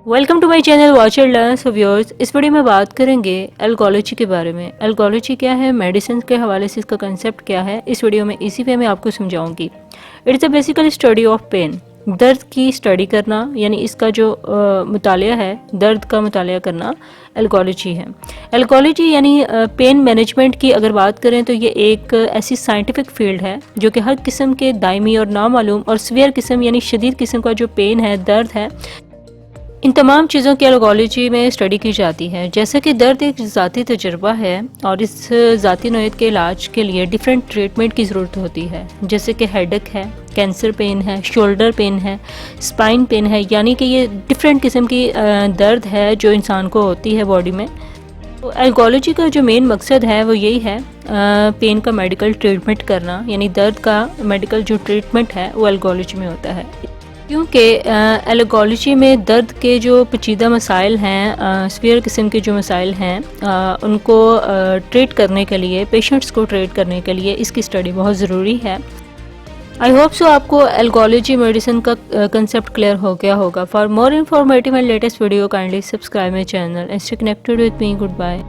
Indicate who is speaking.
Speaker 1: Welcome to my channel watch and learn. So viewers, इस video में बात करेंगे एल्कोलॉजी के बारे में। एल्कोलॉजी क्या है, मेडिसिन के हवाले से इसका कंसेप्ट क्या है, इस वीडियो में इसी वे में आपको समझाऊंगी। It's a basical study of pain, दर्द की स्टडी करना, यानी इसका जो मुतालिया है, दर्द का मुतालिया करना, एल्कोलॉजी है। एल्कोलॉजी यानी पेन मैनेजमेंट की अगर बात करें तो ये एक ऐसी साइंटिफिक फील्ड है जो कि हर किस्म के दायमी और नामालूम और सीवियर किस्म यानी शदीद किस्म का जो पेन है, दर्द है, इन तमाम चीज़ों की एल्कोलॉजी में स्टडी की जाती है। जैसे कि दर्द एक ज़ाती तजुर्बा है और इस ज़ाती नौयत के इलाज के लिए डिफरेंट ट्रीटमेंट की ज़रूरत होती है। जैसे कि हेडेक है, कैंसर पेन है, शोल्डर पेन है, स्पाइन पेन है, यानी कि ये डिफरेंट किस्म की दर्द है जो इंसान को होती है बॉडी में। तो एल्कोलॉजी का जो मेन मकसद है वो यही है, पेन का मेडिकल ट्रीटमेंट करना, यानी दर्द का मेडिकल जो ट्रीटमेंट है वो एल्कोलॉजी में होता है। क्योंकि एल्कोलॉजी में दर्द के जो पेचीदा मसाइल हैं, सीवियर किस्म के जो मसाइल हैं, उनको ट्रीट करने के लिए, पेशेंट्स को ट्रीट करने के लिए इसकी स्टडी बहुत ज़रूरी है। आई होप सो आपको एल्कोलॉजी मेडिसिन का कंसेप्ट क्लियर हो गया होगा। For more informative and latest video kindly subscribe my channel and stay connected with me. Good bye.